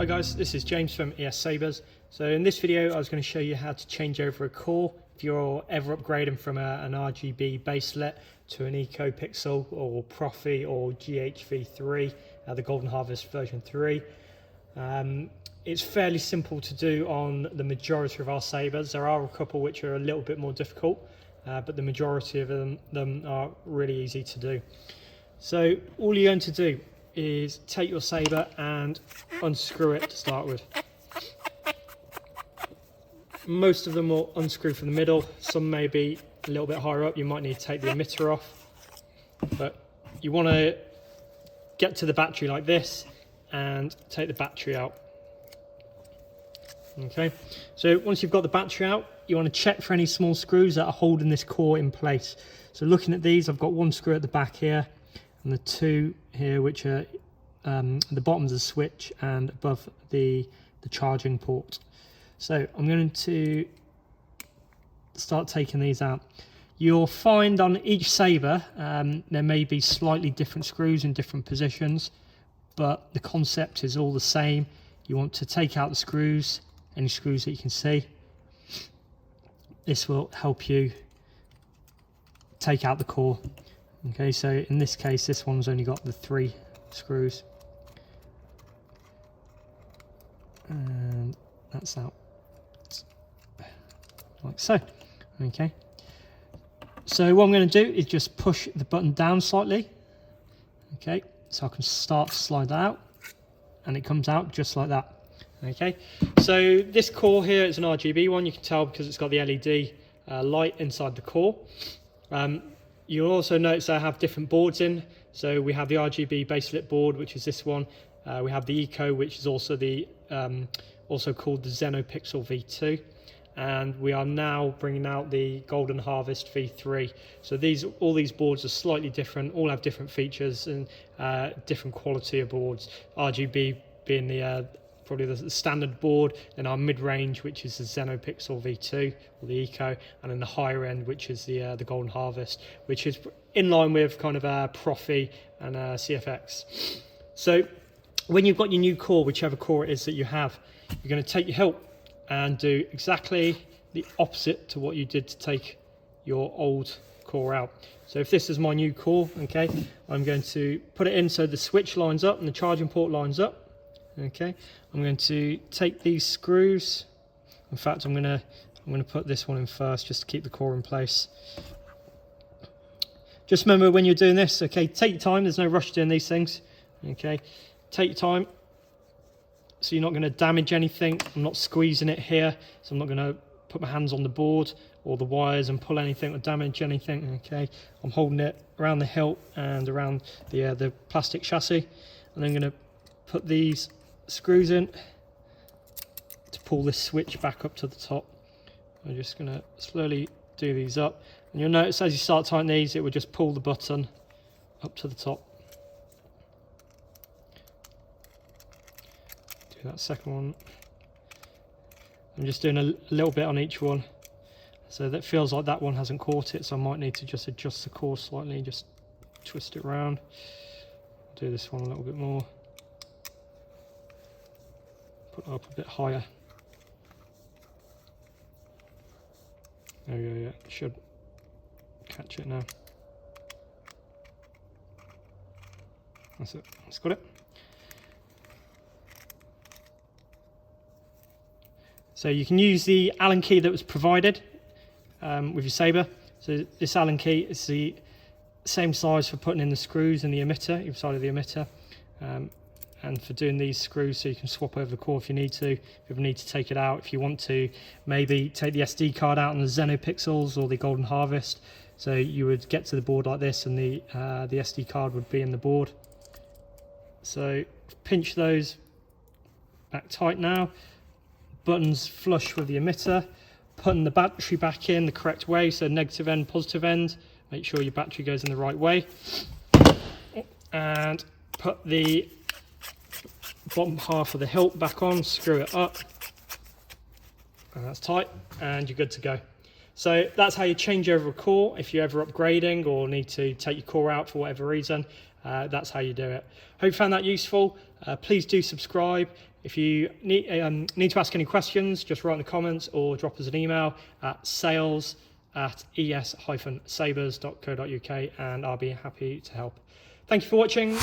Hi guys, this is James from Sabers. So in this video I was going to show you how to change over a core if you're ever upgrading from an RGB baselet to an Eco Pixel or Profi or GHV3, the Golden Harvest version 3. It's fairly simple to do on the majority of our Sabers. There are a couple which are a little bit more difficult, but the majority of them are really easy to do. So all you're going to do is take your Saber and unscrew it to start with. Most of them will unscrew from the middle. Some may be a little bit higher up. You might need to take the emitter off, but you want to get to the battery like this and take the battery out. Okay, so once you've got the battery out, you want to check for any small screws that are holding this core in place. So looking at these, I've got one screw at the back here and the two here which are at the bottom of the switch and above the charging port. So I'm going to start taking these out. You'll find on each Saber there may be slightly different screws in different positions, but the concept is all the same. You want to take out the screws, any screws that you can see. This will help you take out the core. Okay, so in this case this one's only got the 3 screws and that's out like so. Okay, so what I'm going to do is just push the button down slightly. Okay, so I can start to slide that out and it comes out just like that. Okay, so this core here is an RGB one. You can tell because it's got the LED light inside the core. You'll also notice I have different boards in. So we have the RGB baselit board, which is this one. We have the Eco, which is also the also called the XenoPixel V2, and we are now bringing out the Golden Harvest V3. So all these boards are slightly different, all have different features and different quality of boards. RGB being the probably the standard board, then our mid-range, which is the XenoPixel V2 or the Eco, and then the higher end, which is the Golden Harvest, which is in line with kind of Profi and CFX. So when you've got your new core, whichever core it is that you have, you're going to take your hilt and do exactly the opposite to what you did to take your old core out. So if this is my new core, okay, I'm going to put it in so the switch lines up and the charging port lines up. Okay, I'm going to take these screws. In fact, I'm going to put this one in first just to keep the core in place. Just remember when you're doing this, okay, take your time. There's no rush doing these things. Okay, take your time so you're not going to damage anything. I'm not squeezing it here, so I'm not going to put my hands on the board or the wires and pull anything or damage anything. Okay, I'm holding it around the hilt and around the plastic chassis, and I'm going to put these screws in to pull this switch back up to the top. I'm just going to slowly do these up, and you'll notice as you start tightening these, it will just pull the button up to the top. Do that second one. I'm just doing a little bit on each one, so that feels like that one hasn't caught it, so I might need to just adjust the core slightly, just twist it around. Do this one a little bit more. Put it up a bit higher. There we go, yeah, should catch it now. That's it, that's got it. So you can use the Allen key that was provided with your Saber. So this Allen key is the same size for putting in the screws and the emitter, either side of the emitter. And for doing these screws, so you can swap over the core if you need to. If you ever need to take it out, if you want to maybe take the SD card out on the XenoPixels or the Golden Harvest, so you would get to the board like this and the SD card would be in the board. So pinch those back tight now, buttons flush with the emitter, putting the battery back in the correct way, so negative end, positive end, make sure your battery goes in the right way, and put the bottom half of the hilt back on, screw it up, and that's tight, and you're good to go. So that's how you change over a core. If you're ever upgrading or need to take your core out for whatever reason, that's how you do it. Hope you found that useful. Please do subscribe. If you need to ask any questions, just write in the comments or drop us an email at sales@es-sabers.co.uk and I'll be happy to help. Thank you for watching.